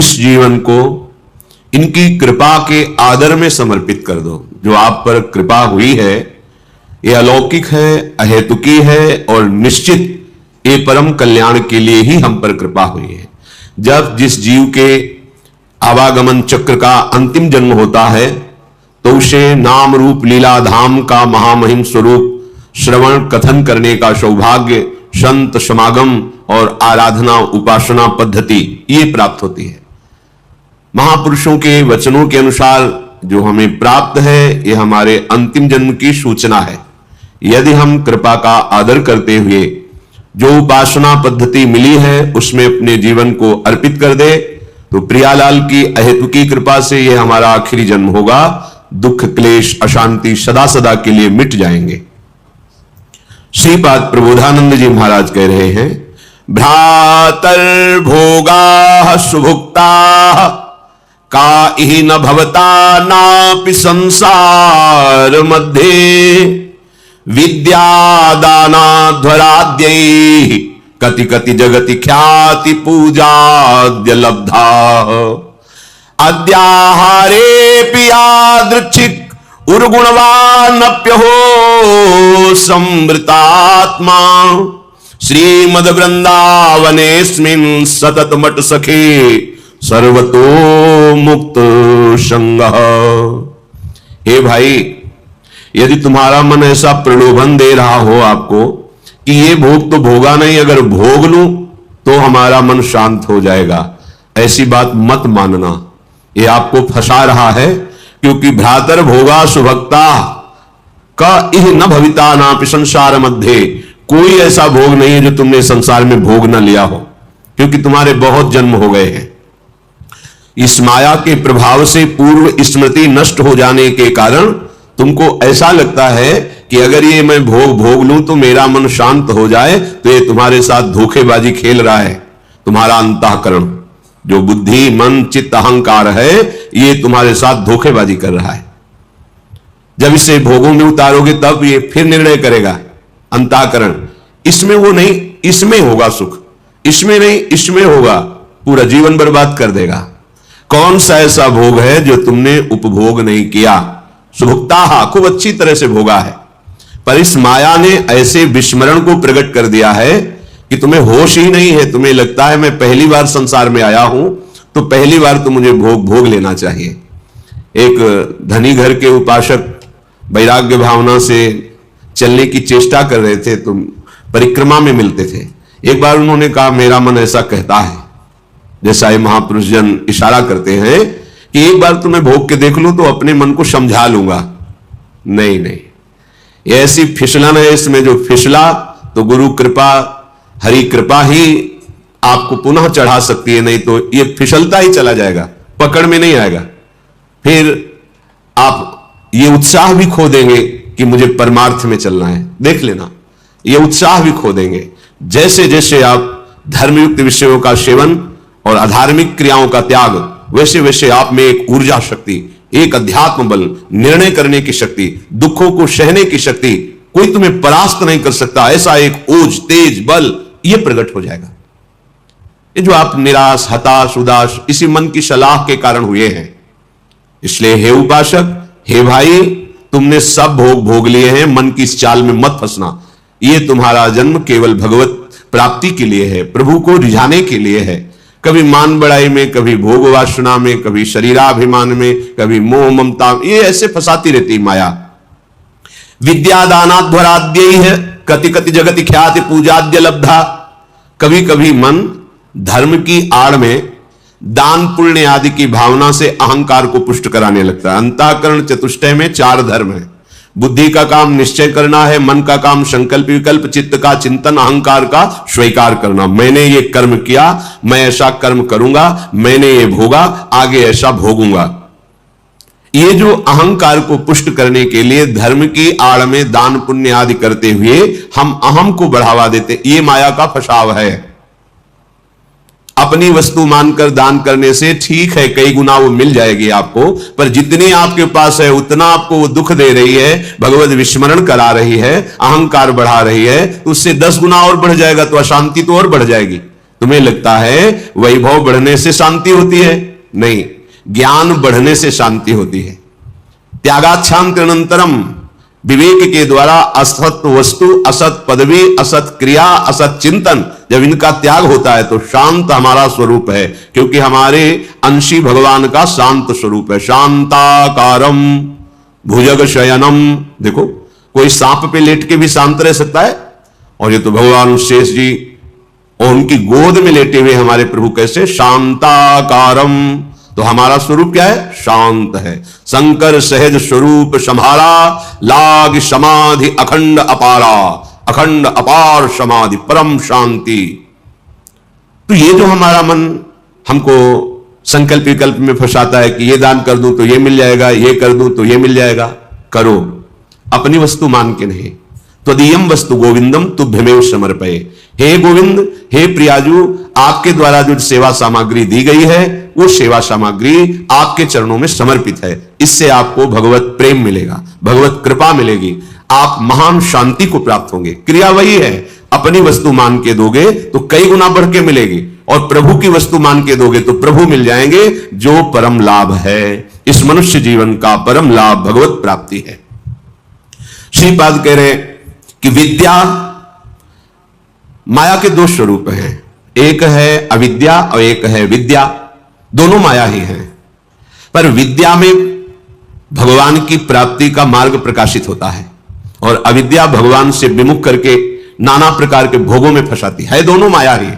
इस जीवन को इनकी कृपा के आदर में समर्पित कर दो। जो आप पर कृपा हुई है ये अलौकिक है, अहेतुकी है और निश्चित ये परम कल्याण के लिए ही हम पर कृपा हुई है। जब जिस जीव के आवागमन चक्र का अंतिम जन्म होता है तो उसे नाम रूप लीला धाम का महामहिम स्वरूप श्रवण कथन करने का सौभाग्य, संत समागम और आराधना उपासना पद्धति ये प्राप्त होती है। महापुरुषों के वचनों के अनुसार जो हमें प्राप्त है ये हमारे अंतिम जन्म की सूचना है। यदि हम कृपा का आदर करते हुए जो उपासना पद्धति मिली है उसमें अपने जीवन को अर्पित कर दे तो प्रियालाल की अहेतुकी कृपा से यह हमारा आखिरी जन्म होगा। दुख क्लेश अशांति सदा सदा के लिए मिट जाएंगे। श्रीपाद प्रबोधानंद जी महाराज कह रहे हैं, भ्रातर भोगा सुभुक्ता का इहि न भवता नापि संसार मध्ये विद्यादानाध्वराद्यै कति कति जगति ख्याति पूजाद्य लब्धा अद्याहारे पियादृच्छिक उर्गुणवानप्यहो संवृतात्मा श्रीमद वृंदावनेस्मिन् सतत मट सखे सर्वतो मुक्त संगः। हे भाई, यदि तुम्हारा मन ऐसा प्रलोभन दे रहा हो आपको कि ये भोग तो भोगा नहीं, अगर भोग लूं तो हमारा मन शांत हो जाएगा, ऐसी बात मत मानना। ये आपको फंसा रहा है, क्योंकि भ्रातर भोगा सुभक्ता का इह न भविता नापि संसार मध्य, कोई ऐसा भोग नहीं है जो तुमने संसार में भोग न लिया हो, क्योंकि तुम्हारे बहुत जन्म हो गए हैं। इस माया के प्रभाव से पूर्व स्मृति नष्ट हो जाने के कारण तुमको ऐसा लगता है कि अगर ये मैं भोग लूं तो मेरा मन शांत हो जाए, तो ये तुम्हारे साथ धोखेबाजी खेल रहा है। तुम्हारा अंतःकरण जो बुद्धि मन चित्त अहंकार है ये तुम्हारे साथ धोखेबाजी कर रहा है। जब इसे भोगों में उतारोगे तब ये फिर निर्णय करेगा अंतःकरण, इसमें वो नहीं इसमें होगा सुख, इसमें नहीं इसमें होगा, पूरा जीवन बर्बाद कर देगा। कौन सा ऐसा भोग है जो तुमने उपभोग नहीं किया? सुभुक्ता खूब अच्छी तरह से भोगा है, पर इस माया ने ऐसे विस्मरण को प्रकट कर दिया है कि तुम्हें होश ही नहीं है। तुम्हें लगता है मैं पहली बार संसार में आया हूं तो पहली बार तो मुझे भोग लेना चाहिए। एक धनी घर के उपासक वैराग्य भावना से चलने की चेष्टा कर रहे थे, तो परिक्रमा में मिलते थे। एक बार उन्होंने कहा, मेरा मन ऐसा कहता है, जैसा ये महापुरुष जन इशारा करते हैं कि एक बार तो मैं भोग के देख लूं तो अपने मन को समझा लूंगा। नहीं नहीं, ये ऐसी फिसलन है, इसमें जो फिसला तो गुरु कृपा हरि कृपा ही आपको पुनः चढ़ा सकती है, नहीं तो ये फिसलता ही चला जाएगा, पकड़ में नहीं आएगा। फिर आप ये उत्साह भी खो देंगे कि मुझे परमार्थ में चलना है। देख लेना, ये उत्साह भी खो देंगे। जैसे जैसे आप धर्मयुक्त विषयों का सेवन और अधार्मिक क्रियाओं का त्याग, वैसे वैसे आप में एक ऊर्जा शक्ति, एक अध्यात्म बल, निर्णय करने की शक्ति, दुखों को सहने की शक्ति, कोई तुम्हें परास्त नहीं कर सकता, ऐसा एक ओज तेज बल ये प्रकट हो जाएगा। ये जो आप निराश हताश उदास इसी मन की सलाह के कारण हुए हैं। इसलिए हे उपासक, हे भाई, तुमने सब भोग लिए हैं, मन की इस चाल में मत फंसना। ये तुम्हारा जन्म केवल भगवत प्राप्ति के लिए है, प्रभु को रिझाने के लिए है। कभी मान बढ़ाई में, कभी भोग वासना में, कभी शरीराभिमान में, कभी मोह ममता, ये ऐसे फंसाती रहती माया। विद्यादानाध्वराद्य है कति कति जगति ख्याति पूजाद्य लब्धा। कभी कभी मन धर्म की आड़ में दान पुण्य आदि की भावना से अहंकार को पुष्ट कराने लगता है। अंतःकरण चतुष्टय में 4 धर्म है। बुद्धि का काम निश्चय करना है, मन का काम संकल्प विकल्प, चित्त का चिंतन, अहंकार का स्वीकार करना। मैंने ये कर्म किया, मैं ऐसा कर्म करूंगा, मैंने ये भोगा, आगे ऐसा भोगूंगा। ये जो अहंकार को पुष्ट करने के लिए धर्म की आड़ में दान पुण्य आदि करते हुए हम अहम को बढ़ावा देते, ये माया का फसाव है। अपनी वस्तु मानकर दान करने से ठीक है, कई गुना वो मिल जाएगी आपको, पर जितनी आपके पास है उतना आपको वो दुख दे रही है, भगवत विस्मरण करा रही है, अहंकार बढ़ा रही है, तो उससे 10 गुना और बढ़ जाएगा, तो अशांति तो और बढ़ जाएगी। तुम्हें लगता है वैभव बढ़ने से शांति होती है? नहीं, ज्ञान बढ़ने से शांति होती है। त्यागाच्छांति अनंतरम, विवेक के द्वारा असत वस्तु, असत पदवी, असत क्रिया, असत चिंतन, जब इनका त्याग होता है तो शांत हमारा स्वरूप है, क्योंकि हमारे अंशी भगवान का शांत स्वरूप है। शांताकारम भुजग शयनम। देखो, कोई सांप पे लेट के भी शांत रह सकता है, और ये तो भगवान शेष जी और उनकी गोद में लेटे हुए हमारे प्रभु कैसे शांताकारम। तो हमारा स्वरूप क्या है? शांत है। शंकर सहज स्वरूप संभाला, लाग समाधि अखंड अपारा, अखंड अपार समाधि परम शांति। तो ये जो हमारा मन हमको संकल्प विकल्प में फंसाता है कि ये दान कर दूं तो ये मिल जाएगा, ये कर दूं तो ये मिल जाएगा, करो, अपनी वस्तु मान के नहीं। त्वदीयम वस्तु गोविंदम तुभ्यमेव समर्पये। हे गोविंद, हे प्रियाजू, आपके द्वारा जो सेवा सामग्री दी गई है वो सेवा सामग्री आपके चरणों में समर्पित है। इससे आपको भगवत प्रेम मिलेगा, भगवत कृपा मिलेगी, आप महान शांति को प्राप्त होंगे। क्रिया वही है, अपनी वस्तु मान के दोगे तो कई गुना बढ़ के मिलेगी, और प्रभु की वस्तु मान के दोगे तो प्रभु मिल जाएंगे, जो परम लाभ है। इस मनुष्य जीवन का परम लाभ भगवत प्राप्ति है। श्रीपाद कह रहे कि विद्या, माया के दो स्वरूप हैं, एक है अविद्या और एक है विद्या। दोनों माया ही हैं, पर विद्या में भगवान की प्राप्ति का मार्ग प्रकाशित होता है, और अविद्या भगवान से विमुख करके नाना प्रकार के भोगों में फंसाती है। दोनों माया ही।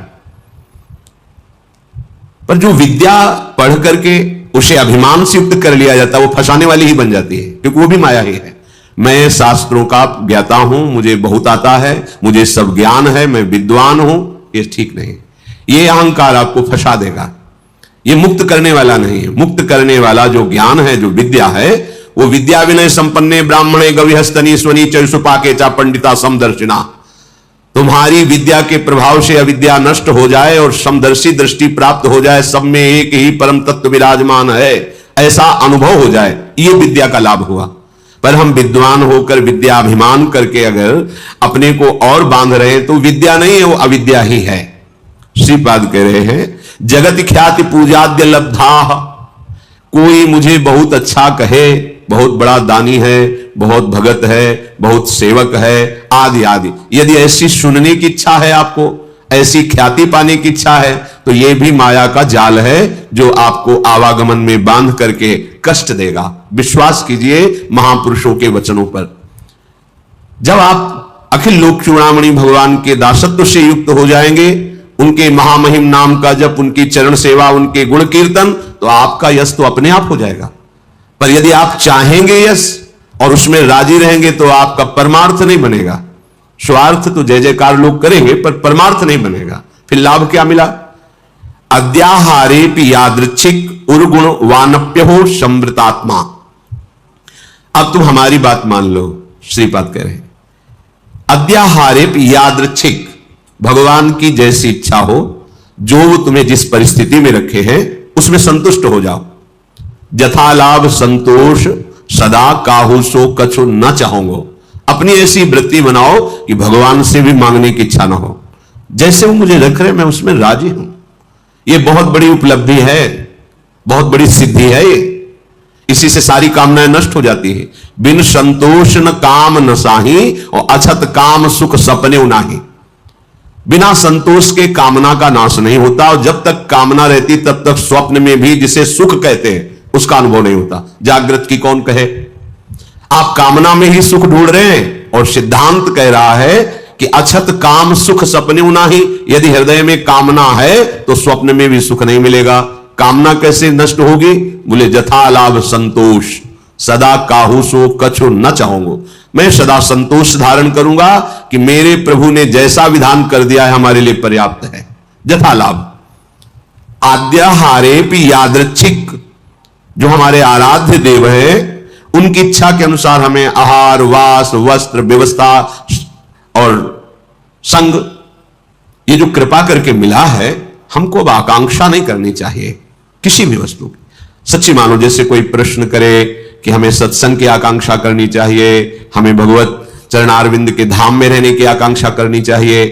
पर जो विद्या पढ़ करके उसे अभिमान से युक्त कर लिया जाता है, वो फंसाने वाली ही बन जाती है, क्योंकि वो भी माया ही है। मैं शास्त्रों का ज्ञाता हूं, मुझे बहुत आता है, मुझे सब ज्ञान है, मैं विद्वान हूं, ये ठीक नहीं। ये अहंकार आपको फंसा देगा, ये मुक्त करने वाला नहीं है। मुक्त करने वाला जो ज्ञान है, जो विद्या है, वो विद्या विनय संपन्ने ब्राह्मणे गविहस्तनी स्वनी चुपाके चा पंडिता समदर्शिना। तुम्हारी विद्या के प्रभाव से अविद्या नष्ट हो जाए और समदर्शी दृष्टि प्राप्त हो जाए, सब में एक ही परम तत्व विराजमान है, ऐसा अनुभव हो जाए, ये विद्या का लाभ हुआ। पर हम विद्वान होकर विद्याभिमान करके अगर अपने को और बांध रहे हैं तो विद्या नहीं है, वो अविद्या ही है। श्रीपाद कह रहे हैं जगत ख्याति पूजाद्य लब्धा। कोई मुझे बहुत अच्छा कहे, बहुत बड़ा दानी है, बहुत भगत है, बहुत सेवक है, आदि आदि। यदि ऐसी सुनने की इच्छा है, आपको ऐसी ख्याति पाने की इच्छा है, तो यह भी माया का जाल है जो आपको आवागमन में बांध करके कष्ट देगा। विश्वास कीजिए महापुरुषों के वचनों पर। जब आप अखिल लोक चूड़ामणि भगवान के दासत्व से युक्त हो जाएंगे, उनके महामहिम नाम का जप, उनकी चरण सेवा, उनके गुण कीर्तन, तो आपका यश तो अपने आप हो जाएगा। पर यदि आप चाहेंगे यश और उसमें राजी रहेंगे तो आपका परमार्थ नहीं बनेगा। स्वार्थ तो जय जयकार लोग करेंगे, पर परमार्थ नहीं बनेगा। फिर लाभ क्या मिला? अद्याहारेपि यादृच्छिक उर्गुण वानप्य हो समृतात्मा। अब तुम हमारी बात मान लो, श्रीपाद कह रहे अद्याहारेपि यादृच्छिक, भगवान की जैसी इच्छा हो, जो वो तुम्हें जिस परिस्थिति में रखे हैं उसमें संतुष्ट हो जाओ। जथा लाभ संतोष सदा काहू सो कछु न चाहोगे। अपनी ऐसी वृत्ति बनाओ कि भगवान से भी मांगने की इच्छा ना हो। जैसे वो मुझे रख रहे, मैं उसमें राजी हूं। ये बहुत बड़ी उपलब्धि है, बहुत बड़ी सिद्धि है ये। इसी से सारी कामनाएं नष्ट हो जाती है। बिन संतोष न काम न साही, और अछत काम सुख सपने उनाही। बिना संतोष के कामना का नाश नहीं होता, और जब तक कामना रहती तब तक स्वप्न में भी जिसे सुख कहते हैं उसका अनुभव नहीं होता। जागृत की कौन कहे? आप कामना में ही सुख ढूंढ रहे हैं, और सिद्धांत कह रहा है कि अछत काम सुख सपने उनाही। यदि हृदय में कामना है तो स्वप्न में भी सुख नहीं मिलेगा। कामना कैसे नष्ट होगी? बोले जथा लाभ संतोष सदा काहू सो कछु न चाहूंगो। मैं सदा संतोष धारण करूंगा कि मेरे प्रभु ने जैसा विधान कर दिया है हमारे लिए पर्याप्त है। जथा लाभ आद्याहारेपि यादृच्छिक, जो हमारे आराध्य देव है उनकी इच्छा के अनुसार हमें आहार, वास, वस्त्र, व्यवस्था और संग, ये जो कृपा करके मिला है, हमको अब आकांक्षा नहीं करनी चाहिए किसी भी वस्तु की। सच्ची मानो, जैसे कोई प्रश्न करे कि हमें सत्संग की आकांक्षा करनी चाहिए, हमें भगवत चरणारविंद के धाम में रहने की आकांक्षा करनी चाहिए,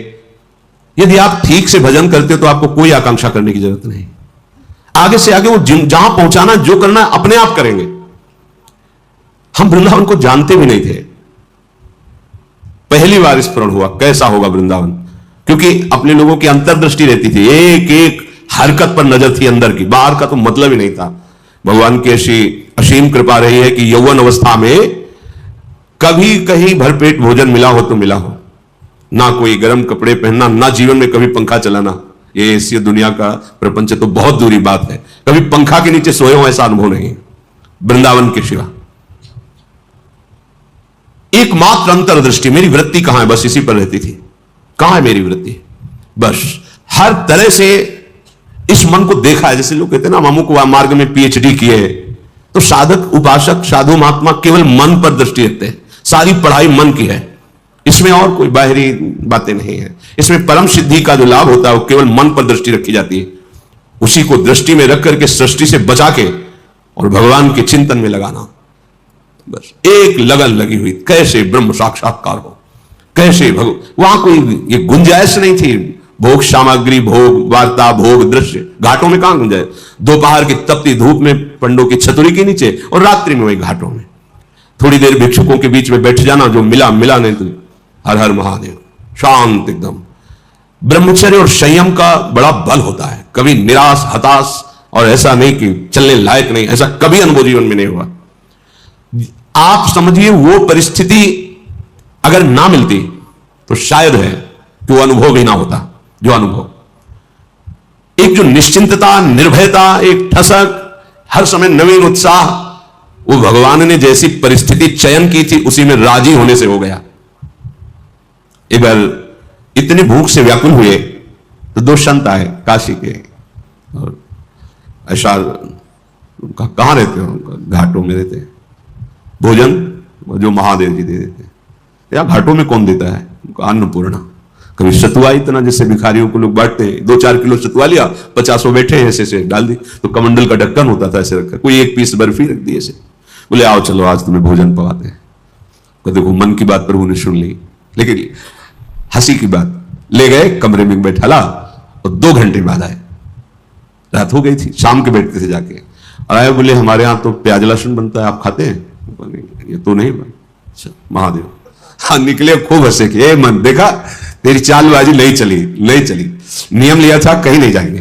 यदि आप ठीक से भजन करते हो तो आपको कोई आकांक्षा करने की जरूरत नहीं। आगे से आगे वो जहां पहुंचाना, जो करना अपने आप करेंगे। हम वृंदावन को जानते भी नहीं थे, पहली बार स्मरण हुआ कैसा होगा वृंदावन, क्योंकि अपने लोगों की अंतर्दृष्टि रहती थी, एक एक हरकत पर नजर थी अंदर की, बाहर का तो मतलब ही नहीं था। भगवान की ऐसी असीम कृपा रही है कि यौवन अवस्था में कभी कहीं भरपेट भोजन मिला हो तो मिला हो, ना कोई गर्म कपड़े पहनना, ना जीवन में कभी पंखा चलाना। ये ऐसी दुनिया का प्रपंच तो बहुत दूरी बात है, कभी पंखा के नीचे सोए हो ऐसा अनुभव नहीं वृंदावन के सिवा। एकमात्र अंतर्दृष्टि, मेरी वृत्ति कहां है, बस इसी पर रहती थी। कहां है मेरी वृत्ति, बस हर तरह से इस मन को देखा है। जैसे लोग कहते हैं ना, हम अमुक मार्ग में पीएचडी किए हैं, तो साधक, उपासक, साधु महात्मा केवल मन पर दृष्टि रखते हैं। सारी पढ़ाई मन की है, इसमें और कोई बाहरी बातें नहीं है। इसमें परम सिद्धि का जो लाभ होता है वो केवल मन पर दृष्टि रखी जाती है। उसी को दृष्टि में रख करके सृष्टि से बचा के और भगवान के चिंतन में लगाना, बस एक लगन लगी हुई, कैसे ब्रह्म साक्षात्कार हो, कैसे वहां कोई ये गुंजाइश नहीं थी। भोग सामग्री, भोग वार्ता, भोग दृश्य, घाटों में कहां गुंजाइश। दोपहर की तपती धूप में पंडों की छतरी के नीचे, और रात्रि में वही घाटों में थोड़ी देर भिक्षुकों के बीच में बैठ जाना, जो मिला मिला नहीं तो हर हर महादेव, शांत एकदम। ब्रह्मचर्य और संयम का बड़ा बल होता है, कभी निराश हताश और ऐसा नहीं कि चलने लायक नहीं, ऐसा कभी अनुभव जीवन में नहीं हुआ। आप समझिए वो परिस्थिति अगर ना मिलती तो शायद है कि वो अनुभव भी ना होता। जो अनुभव, एक जो निश्चिंतता, निर्भयता, एक ठसक, हर समय नवीन उत्साह, वो भगवान ने जैसी परिस्थिति चयन की थी उसी में राजी होने से हो गया। एक बार इतनी भूख से व्याकुल हुए तो दो संत आए काशी के, और ऐसा कहां रहते हो, घाटों में रहते हैं, भोजन जो महादेव जी दे देते हैं। या घाटों में कौन देता है, अन्नपूर्णा। कभी सतुआ, इतना जैसे भिखारियों को लोग बांटते हैं, 2-4 किलो सतुआ लिया, 50 बैठे ऐसे से डाल दी, तो कमंडल का ढक्कन होता था ऐसे रखा, कोई एक पीस बर्फी रख दी ऐसे, बोले आओ चलो आज तुम्हें भोजन पवाते हैं। तो देखो मन की बात प्रभु ने सुन ली, लेकिन हंसी की बात, ले गए कमरे में बैठाला और 2 घंटे बाद आए। रात हो गई थी, शाम के बैठते थे जाके, और आए बोले हमारे यहां तो प्याज लहसुन बनता है, आप खाते हैं? ये तो नहीं बन। अच्छा महादेव, हाँ निकले, खूब हंसे कि ए मन, देखा तेरी चालबाजी नहीं चली, नहीं चली, नियम लिया था कहीं नहीं जाएंगे,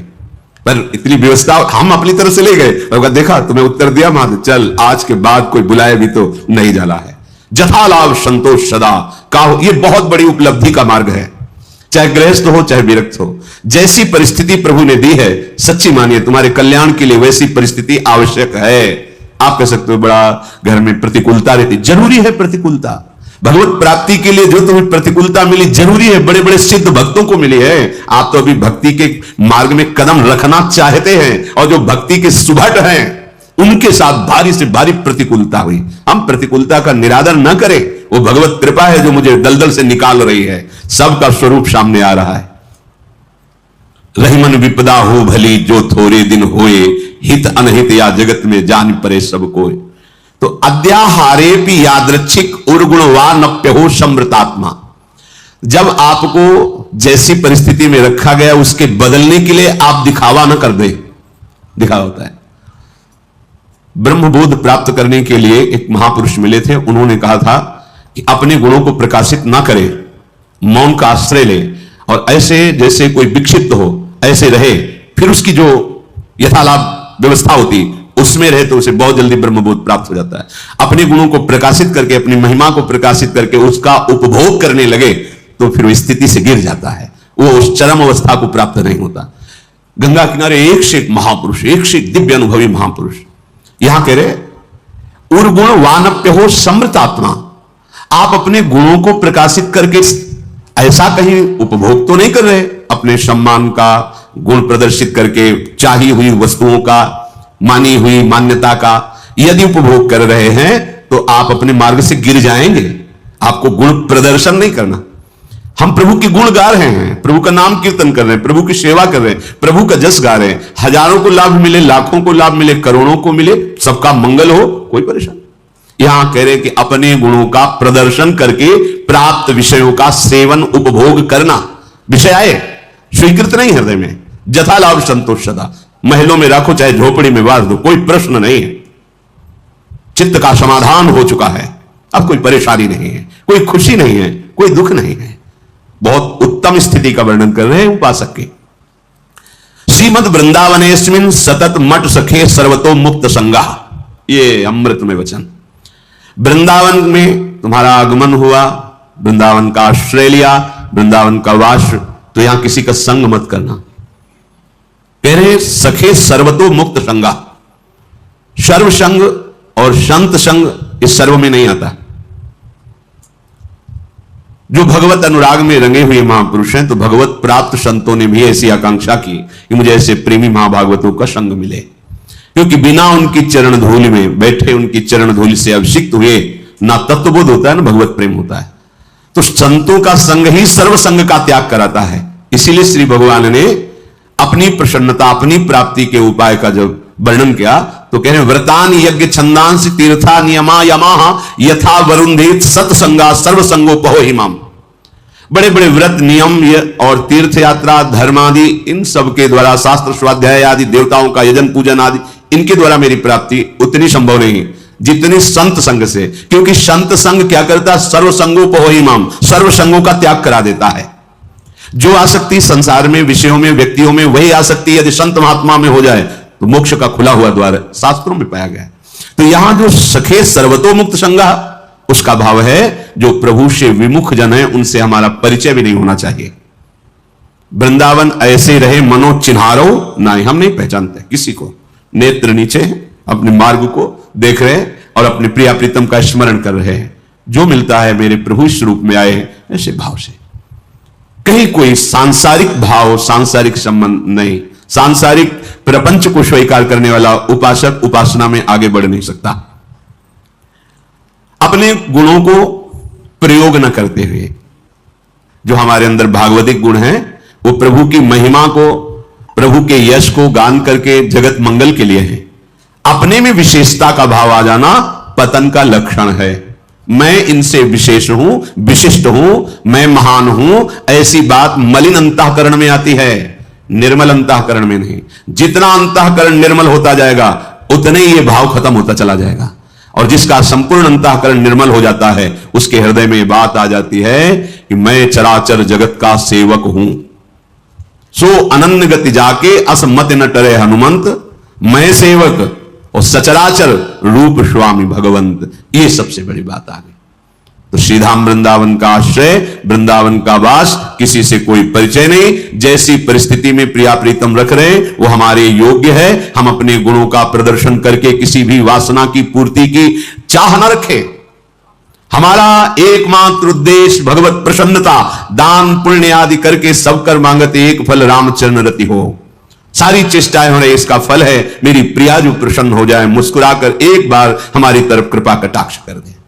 पर इतनी व्यवस्था हम अपनी तरफ से ले गए, और देखा तुम्हें उत्तर दिया महादेव, चल आज के बाद कोई बुलाए भी तो नहीं जाला है। जथा लाभ संतोष सदा का, ये बहुत बड़ी उपलब्धि का मार्ग है, चाहे गृहस्थ हो चाहे विरक्त हो। जैसी परिस्थिति प्रभु ने दी है, सच्ची मानिए तुम्हारे कल्याण के लिए वैसी परिस्थिति आवश्यक है। आप कह सकते हो बड़ा घर में प्रतिकूलता रहती, जरूरी है प्रतिकूलता। भगवत प्राप्ति के लिए जो तुम्हें प्रतिकूलता मिली जरूरी है, बड़े बड़े सिद्ध भक्तों को मिली है। आप तो अभी भक्ति के मार्ग में कदम रखना चाहते हैं, और जो भक्ति के सुभट हैं उनके साथ भारी से भारी प्रतिकूलता हुई। हम प्रतिकूलता का निरादर न करें, वो भगवत कृपा है जो मुझे दलदल से निकाल रही है। सबका स्वरूप सामने आ रहा है। रहीमन विपदा हो भली जो थोड़े दिन होए, हित अनहित या जगत में जान परे सब कोई। तो अद्याहारे भी यादृच्छिक उर्गुणवानप्य हो समृतात्मा। जब आपको जैसी परिस्थिति में रखा गया उसके बदलने के लिए आप दिखावा न कर दे, दिखावा होता है। ब्रह्मबोध प्राप्त करने के लिए एक महापुरुष मिले थे, उन्होंने कहा था कि अपने गुणों को प्रकाशित ना करे, मौन का आश्रय ले, और ऐसे जैसे कोई विक्षिप्त हो ऐसे रहे, फिर उसकी जो यथालाभ व्यवस्था होती उसमें रहे तो उसे बहुत जल्दी ब्रह्मबोध प्राप्त हो जाता है। अपने गुणों को प्रकाशित करके, अपनी महिमा को प्रकाशित करके उसका उपभोग करने लगे तो फिर वो स्थिति से गिर जाता है, वो उस चरम अवस्था को प्राप्त नहीं होता। गंगा किनारे एक से एक महापुरुष, एक से एक दिव्य अनुभवी महापुरुष, यहां कह रहे उर्गुण वानप्य हो समृतात्मा। आप अपने गुणों को प्रकाशित करके ऐसा कहीं उपभोग तो नहीं कर रहे, अपने सम्मान का गुण प्रदर्शित करके, चाही हुई वस्तुओं का, मानी हुई मान्यता का यदि उपभोग कर रहे हैं तो आप अपने मार्ग से गिर जाएंगे। आपको गुण प्रदर्शन नहीं करना। हम प्रभु के गुण गा रहे हैं, प्रभु का नाम कीर्तन कर रहे हैं, प्रभु की सेवा कर रहे हैं, प्रभु का जस गा रहे हैं। हजारों को लाभ मिले, लाखों को लाभ मिले, करोड़ों को मिले, सबका मंगल हो, कोई परेशान। यहां कह रहे हैं कि अपने गुणों का प्रदर्शन करके प्राप्त विषयों का सेवन उपभोग करना। विषय आए स्वीकृत नहीं हृदय में। जथा लाभ संतोष सदा, महलों में रखो चाहे झोपड़ी में बांध दो, कोई प्रश्न नहीं है। चित्त का समाधान हो चुका है, अब कोई परेशानी नहीं है, कोई खुशी नहीं है, कोई दुख नहीं है। बहुत उत्तम स्थिति का वर्णन कर रहे हैं उपासक के। श्रीमद वृंदावनेस्मिन सतत मठ सखे सर्वतो मुक्त संगा, ये अमृत में वचन। वृंदावन में तुम्हारा आगमन हुआ, वृंदावन का आश्रय लिया, वृंदावन का वास, तो यहां किसी का संग मत करना। कह रहे सखे सर्वतो मुक्त संगा। सर्व संग और संत संग इस सर्व में नहीं आता। जो भगवत अनुराग में रंगे हुए महापुरुष हैं, तो भगवत प्राप्त संतों ने भी ऐसी आकांक्षा की कि मुझे ऐसे प्रेमी महाभागवतों का संग मिले, क्योंकि बिना उनकी चरण धूल में बैठे, उनकी चरण धूल से अभिषिक्त हुए ना तत्वबोध होता है ना भगवत प्रेम होता है। तो संतों का संग ही सर्व संग का त्याग कराता है। इसीलिए श्री भगवान ने अपनी प्रसन्नता, अपनी प्राप्ति के उपाय का जब वर्णन किया तो कह रहे व्रतान यज्ञ छंदांस तीर्था नियमा यमाह यथा वरुंधित सत्संगा सर्वसंगोपहो हिमाम। बड़े बड़े व्रत नियम और तीर्थ यात्रा धर्म आदि, इन सब के द्वारा शास्त्र स्वाध्याय आदि, देवताओं का यजन पूजन आदि, इनके द्वारा मेरी प्राप्ति उतनी संभव नहीं जितनी संत संग से। क्योंकि संत संग क्या करता है? सर्वसंगोपहो हिमाम, सर्व संगों का त्याग करा देता है। जो आसक्ति संसार में, विषयों में, व्यक्तियों में, वही आसक्ति यदि संत महात्मा में हो जाए तो मोक्ष का खुला हुआ द्वार शास्त्रों में पाया गया। तो यहां जो सखे सर्वतो मुक्त संगा, उसका भाव है जो प्रभु से विमुख जन है उनसे हमारा परिचय भी नहीं होना चाहिए। वृंदावन ऐसे रहे मनो चिन्हारो नहीं, हम नहीं पहचानते किसी को। नेत्र नीचे हैं, अपने मार्ग को देख रहे हैं और अपने प्रिया प्रीतम का स्मरण कर रहे हैं। जो मिलता है मेरे प्रभु स्वरूप में आए ऐसे भाव से। कहीं कोई सांसारिक भाव, सांसारिक संबंध नहीं। सांसारिक प्रपंच को स्वीकार करने वाला उपासक उपासना में आगे बढ़ नहीं सकता। अपने गुणों को प्रयोग न करते हुए, जो हमारे अंदर भागवतिक गुण हैं, वो प्रभु की महिमा को, प्रभु के यश को गान करके जगत मंगल के लिए है। अपने में विशेषता का भाव आ जाना पतन का लक्षण है। मैं इनसे विशेष हूं, विशिष्ट हूं, मैं महान हूं, ऐसी बात मलिन अंतःकरण में आती है, निर्मल अंतःकरण में नहीं। जितना अंतःकरण निर्मल होता जाएगा उतने ही ये भाव खत्म होता चला जाएगा। और जिसका संपूर्ण अंतःकरण निर्मल हो जाता है उसके हृदय में बात आ जाती है कि मैं चराचर जगत का सेवक हूं। सो अनन्य गति जाके असमत न टरे हनुमंत, मैं सेवक और सचराचर रूप स्वामी भगवंत। ये सबसे बड़ी बात आ गई। तो श्रीधाम वृंदावन का आश्रय, वृंदावन का वास, किसी से कोई परिचय नहीं। जैसी परिस्थिति में प्रिया प्रीतम रख रहे वो हमारे योग्य है। हम अपने गुणों का प्रदर्शन करके किसी भी वासना की पूर्ति की चाह न रखें। हमारा एकमात्र उद्देश्य भगवत प्रसन्नता, दान पुण्य आदि करके सब कर मांगत एक फल रामचरण रति हो। सारी चेष्टाएं हो रही, इसका फल है मेरी प्रिया जो प्रसन्न हो जाए, मुस्कुराकर एक बार हमारी तरफ कृपा कटाक्ष कर दे।